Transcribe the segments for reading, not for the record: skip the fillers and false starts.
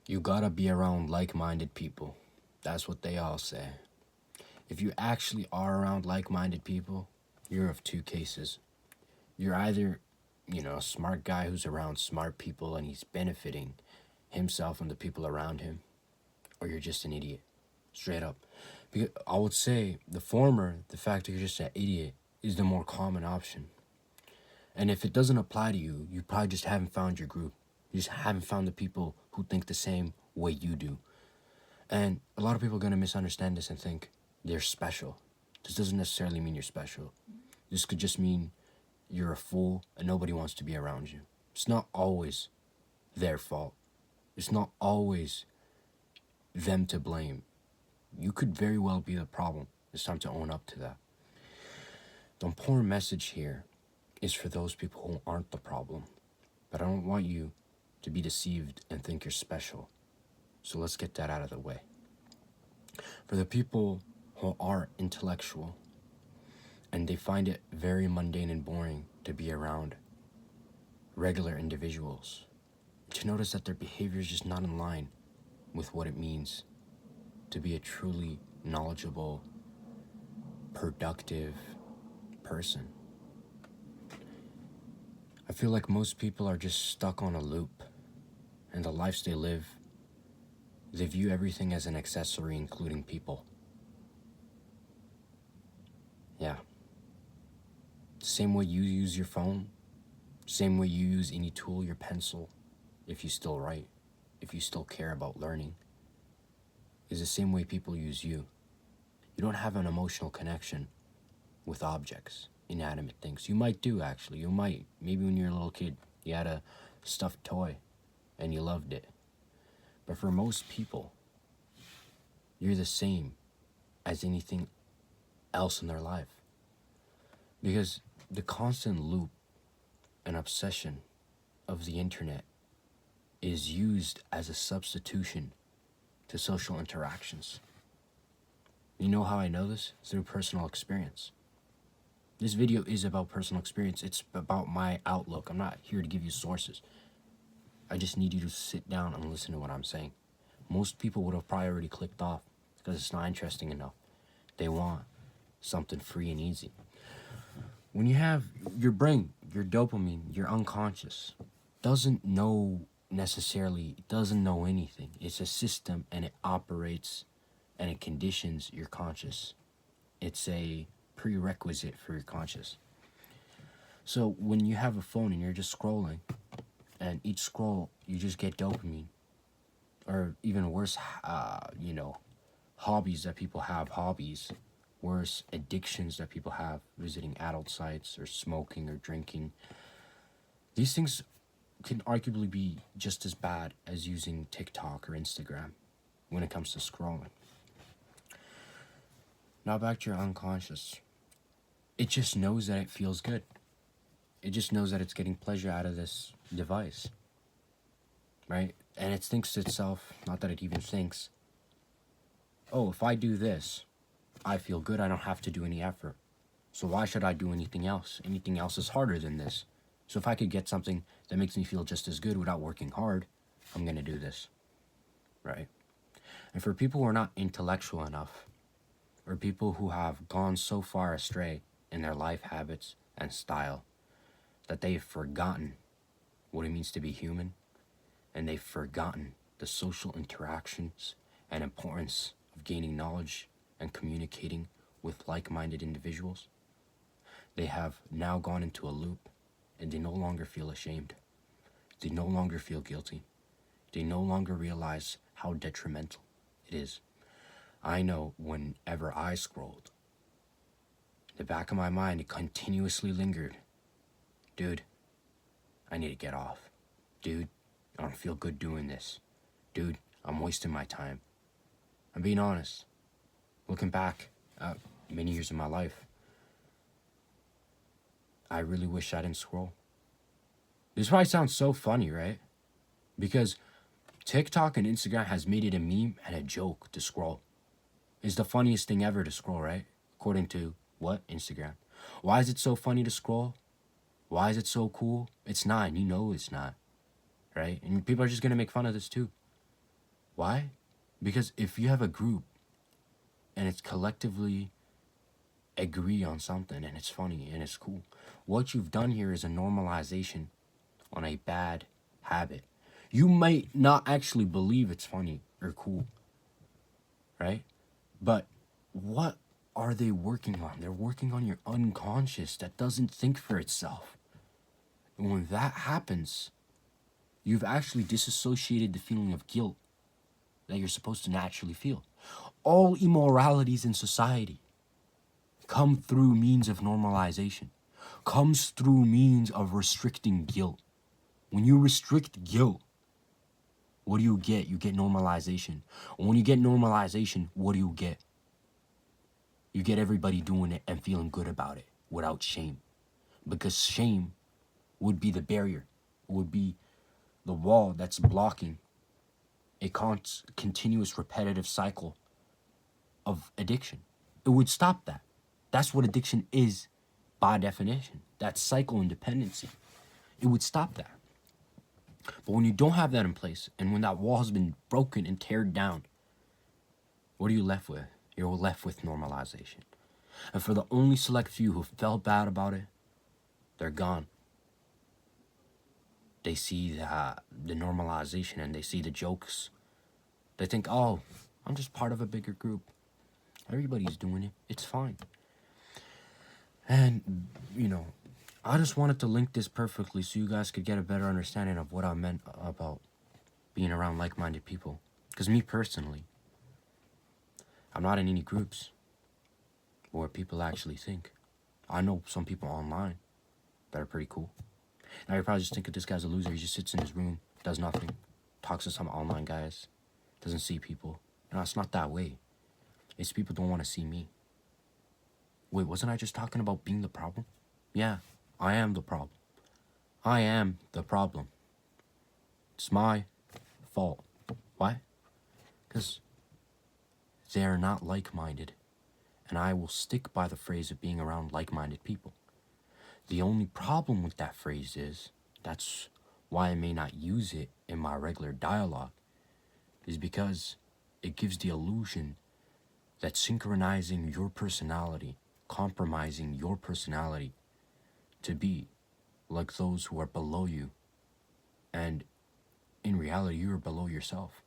You gotta be around like-minded people. That's what they all say. If you actually are around like-minded people, you're of two cases. You're either, a smart guy who's around smart people and he's benefiting himself and the people around him, or you're just an idiot. Straight up. Because I would say the former, the fact that you're just an idiot, is the more common option. And if it doesn't apply to you, you probably just haven't found your group. You just haven't found the people who think the same way you do. And a lot of people are going to misunderstand this and think they're special. This doesn't necessarily mean you're special. This could just mean you're a fool and nobody wants to be around you. It's not always their fault. It's not always them to blame. You could very well be the problem. It's time to own up to that. The important message here is for those people who aren't the problem. But I don't want you to be deceived and think you're special. So let's get that out of the way. For the people who are intellectual and they find it very mundane and boring to be around regular individuals, to notice that their behavior is just not in line with what it means to be a truly knowledgeable, productive person. I feel like most people are just stuck on a loop, and the lives they live, they view everything as an accessory, including people. Yeah. Same way you use your phone, same way you use any tool, your pencil, if you still write, if you still care about learning, is the same way people use you. You don't have an emotional connection with objects, inanimate things. You might do, actually. You might. Maybe when you're a little kid, you had a stuffed toy and you loved it. But for most people, you're the same as anything else in their life. Because the constant loop and obsession of the internet is used as a substitution to social interactions. You know how I know this? Through personal experience. This video is about personal experience. It's about my outlook. I'm not here to give you sources. I just need you to sit down and listen to what I'm saying. Most people would have probably already clicked off because it's not interesting enough. They want something free and easy. When you have your brain, your dopamine, your unconscious, doesn't know anything. It's a system and it operates and it conditions your conscious. It's a prerequisite for your conscious. So when you have a phone and you're just scrolling, and each scroll you just get dopamine, or even worse, hobbies that people have, worse addictions that people have, visiting adult sites or smoking or drinking. These things can arguably be just as bad as using TikTok or Instagram when it comes to scrolling. Now back to your unconscious. It just knows that it feels good. It just knows that it's getting pleasure out of this device, right? And it thinks to itself, not that it even thinks, oh, if I do this, I feel good, I don't have to do any effort. So why should I do anything else? Anything else is harder than this. So if I could get something that makes me feel just as good without working hard, I'm gonna do this, right? And for people who are not intellectual enough, or people who have gone so far astray in their life habits and style that they've forgotten what it means to be human, and they've forgotten the social interactions and importance of gaining knowledge and communicating with like-minded individuals, they have now gone into a loop and they no longer feel ashamed. They no longer feel guilty. They no longer realize how detrimental it is. I know whenever I scrolled, in the back of my mind, it continuously lingered. Dude, I need to get off. Dude, I don't feel good doing this. Dude, I'm wasting my time. I'm being honest. Looking back at many years of my life, I really wish I didn't scroll. This probably sounds so funny, right? Because TikTok and Instagram has made it a meme and a joke to scroll. It's the funniest thing ever to scroll, right? According to what? Instagram. Why is it so funny to scroll? Why is it so cool? It's not, and you know it's not, right? And people are just gonna make fun of this too. Why? Because if you have a group and it's collectively agree on something and it's funny and it's cool, what you've done here is a normalization on a bad habit. You might not actually believe it's funny or cool, right? But what are they working on? They're working on your unconscious that doesn't think for itself. And when that happens, you've actually disassociated the feeling of guilt that you're supposed to naturally feel. All immoralities in society come through means of normalization, comes through means of restricting guilt. When you restrict guilt, what do you get? You get normalization. And when you get normalization, what do you get? You get everybody doing it and feeling good about it without shame. Because shame would be the barrier, would be the wall that's blocking a continuous repetitive cycle of addiction. It would stop that. That's what addiction is by definition. That's cycle and dependency. It would stop that. But when you don't have that in place, and when that wall has been broken and teared down, what are you left with? You're left with normalization. And for the only select few who felt bad about it, they're gone. They see the normalization and they see the jokes. They think, oh, I'm just part of a bigger group. Everybody's doing it. It's fine. And, I just wanted to link this perfectly so you guys could get a better understanding of what I meant about being around like-minded people. Because me personally, I'm not in any groups where people actually think. I know some people online that are pretty cool. Now you're probably just thinking this guy's a loser. He just sits in his room, does nothing, talks to some online guys, doesn't see people. No, it's not that way. It's people don't want to see me. Wait, wasn't I just talking about being the problem? Yeah, I am the problem. I am the problem. It's my fault. Why? Because they are not like-minded. And I will stick by the phrase of being around like-minded people. The only problem with that phrase is, that's why I may not use it in my regular dialogue, is because it gives the illusion that synchronizing your personality, compromising your personality to be like those who are below you. And in reality, you are below yourself.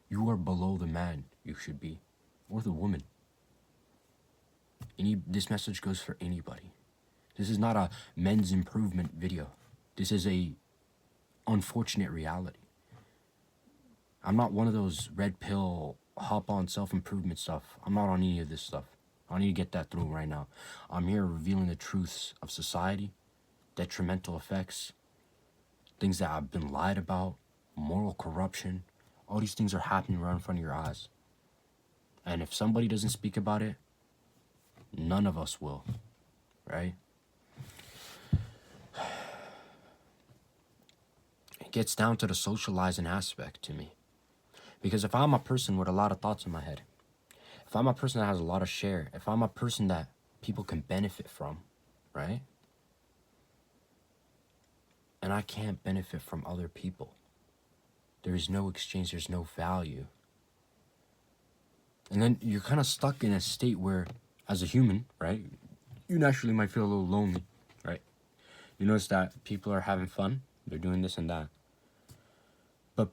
You are below the man you should be, or the woman. This message goes for anybody. This is not a men's improvement video. This is a unfortunate reality. I'm not one of those red pill, hop on self-improvement stuff. I'm not on any of this stuff. I need to get that through right now. I'm here revealing the truths of society, detrimental effects, things that have been lied about, moral corruption. All these things are happening right in front of your eyes. And if somebody doesn't speak about it, none of us will, right? It gets down to the socializing aspect to me. Because if I'm a person with a lot of thoughts in my head, if I'm a person that has a lot of share, if I'm a person that people can benefit from, right? And I can't benefit from other people, there is no exchange, there's no value. And then you're kind of stuck in a state where, as a human, right, you naturally might feel a little lonely, right? You notice that people are having fun, they're doing this and that. But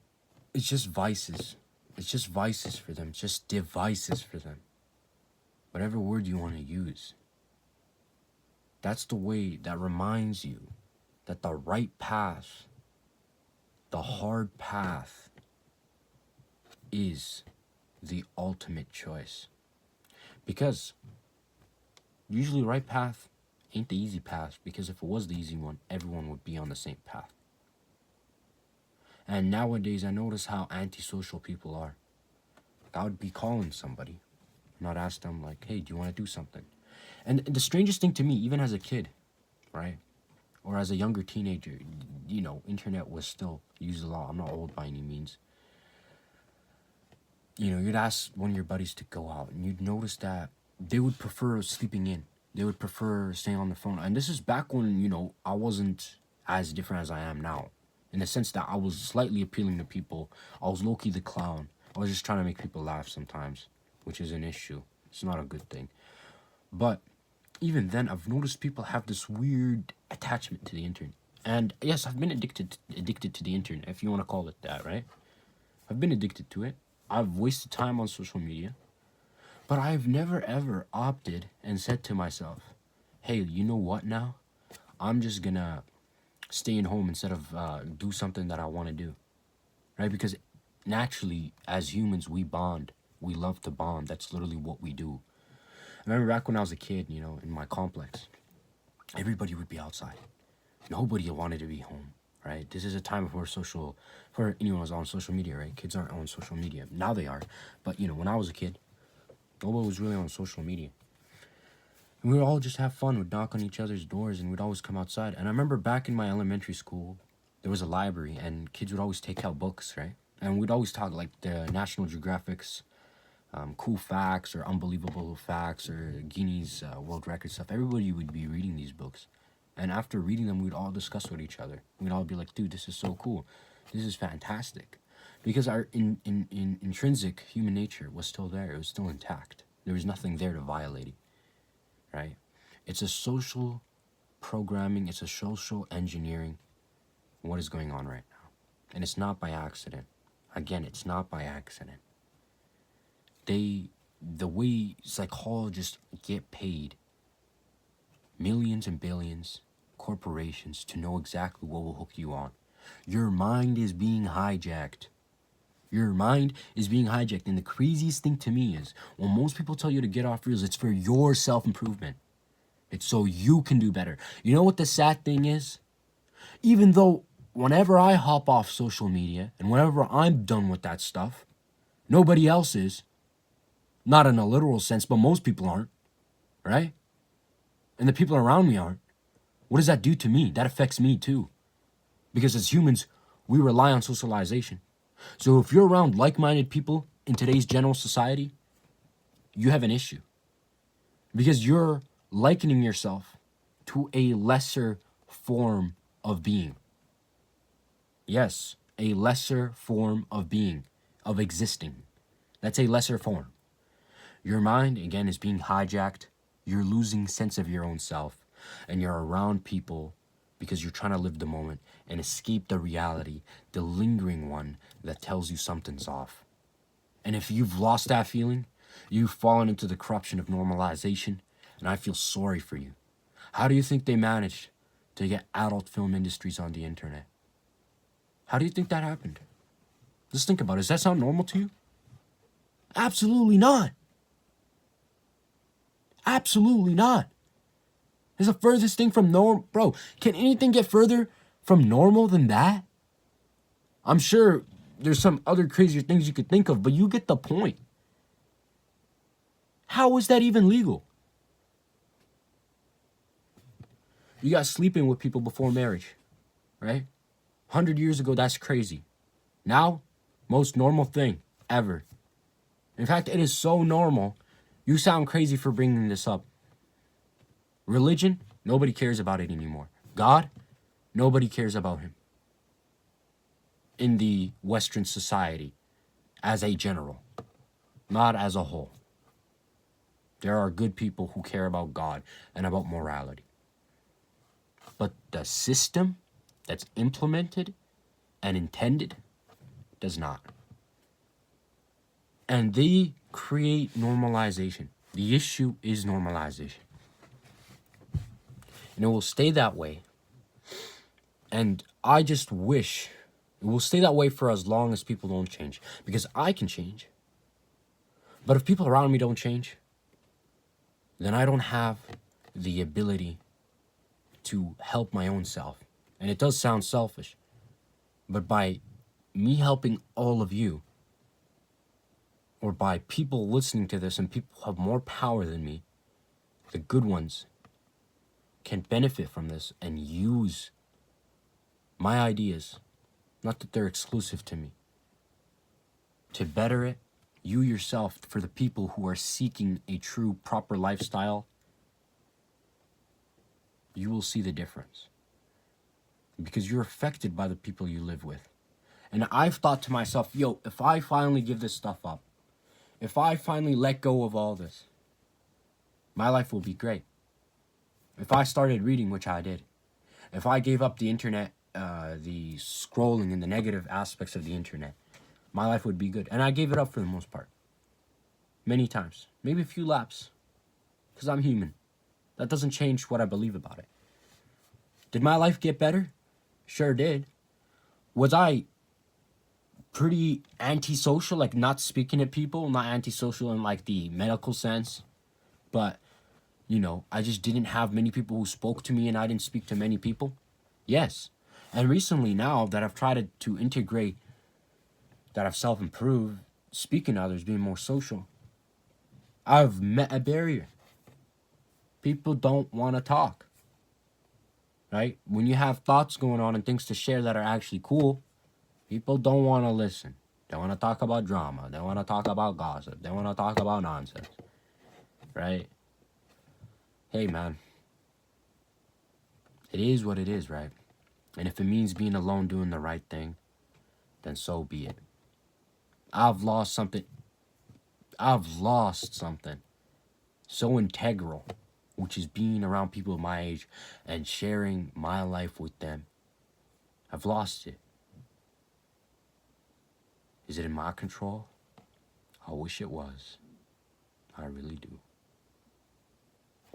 it's just vices. It's just vices for them, just devices for them. Whatever word you want to use. That's the way that reminds you that the right path, the hard path, is the ultimate choice. Because usually the right path ain't the easy path, because if it was the easy one, everyone would be on the same path. And nowadays I notice how antisocial people are. I would be calling somebody, not ask them like, hey, do you want to do something? And the strangest thing to me, even as a kid, right, or as a younger teenager, internet was still used a lot. I'm not old by any means. You'd ask one of your buddies to go out, and you'd notice that they would prefer sleeping in. They would prefer staying on the phone. And this is back when, I wasn't as different as I am now, in the sense that I was slightly appealing to people. I was low-key the clown. I was just trying to make people laugh sometimes, which is an issue. It's not a good thing. But even then, I've noticed people have this weird attachment to the internet. And yes, I've been addicted to the internet, if you want to call it that, right? I've been addicted to it. I've wasted time on social media. But I've never ever opted and said to myself, hey, you know what now? I'm just gonna stay at home instead of do something that I want to do, right? Because naturally, as humans, we bond. We love to bond. That's literally what we do. I remember back when I was a kid, you know, in my complex, everybody would be outside. Nobody wanted to be home, right? This is a time for anyone who's on social media, right? Kids aren't on social media. Now they are. But, you know, when I was a kid, nobody was really on social media. And we would all just have fun. We'd knock on each other's doors and we'd always come outside. And I remember back in my elementary school, there was a library and kids would always take out books, right? And we'd always talk like the National Geographic's cool facts or unbelievable facts or Guinness World Record stuff. Everybody would be reading these books. And after reading them, we'd all discuss with each other. We'd all be like, dude, this is so cool. This is fantastic. Because our intrinsic human nature was still there. It was still intact. There was nothing there to violate it, right? It's a social programming. It's a social engineering. What is going on right now? And it's not by accident. Again, it's not by accident. The way psychologists get paid millions and billions, corporations, to know exactly what will hook you on. Your mind is being hijacked. Your mind is being hijacked. And the craziest thing to me is when most people tell you to get off reels, it's for your self-improvement. It's so you can do better. You know what the sad thing is? Even though whenever I hop off social media and whenever I'm done with that stuff, nobody else is. Not in a literal sense, but most people aren't, right? And the people around me aren't. What does that do to me? That affects me too. Because as humans, we rely on socialization. So if you're around like-minded people in today's general society, you have an issue. Because you're likening yourself to a lesser form of being. Yes, a lesser form of being, of existing. That's a lesser form. Your mind, again, is being hijacked. You're losing sense of your own self. And you're around people because you're trying to live the moment and escape the reality, the lingering one that tells you something's off. And if you've lost that feeling, you've fallen into the corruption of normalization, and I feel sorry for you. How do you think they managed to get adult film industries on the internet? How do you think that happened? Just think about it. Does that sound normal to you? Absolutely not. Absolutely not. It's the furthest thing from normal. Bro, can anything get further from normal than that? I'm sure there's some other crazier things you could think of, but you get the point. How is that even legal? You got sleeping with people before marriage, right? 100 years ago, that's crazy. Now, most normal thing ever. In fact, it is so normal. You sound crazy for bringing this up. Religion, nobody cares about it anymore. God, nobody cares about him. In the Western society, as a general, not as a whole. There are good people who care about God and about morality. But the system that's implemented and intended does not. And they create normalization. The issue is normalization. And it will stay that way. And I just wish it will stay that way for as long as people don't change. Because I can change. But if people around me don't change, then I don't have the ability to help my own self. And it does sound selfish. But by me helping all of you, or by people listening to this and people who have more power than me, the good ones can benefit from this and use my ideas, not that they're exclusive to me, to better it, you yourself, for the people who are seeking a true, proper lifestyle, you will see the difference. Because you're affected by the people you live with. And I've thought to myself, yo, if I finally give this stuff up, if I finally let go of all this, my life will be great. If I started reading, which I did, if I gave up the internet, the scrolling and the negative aspects of the internet, my life would be good. And I gave it up for the most part. Many times. Maybe a few laps. Because I'm human. That doesn't change what I believe about it. Did my life get better? Sure did. Was I pretty antisocial, like not speaking to people? Not antisocial in like the medical sense. But, you know, I just didn't have many people who spoke to me and I didn't speak to many people? Yes. And recently now that I've tried to integrate, that I've self-improved, speaking to others, being more social, I've met a barrier. People don't want to talk. Right? When you have thoughts going on and things to share that are actually cool, people don't want to listen. They want to talk about drama. They want to talk about gossip. They want to talk about nonsense. Right? Hey, man. It is what it is, right? And if it means being alone doing the right thing, then so be it. I've lost something so integral, which is being around people my age and sharing my life with them. I've lost it. Is it in my control? I wish it was. I really do.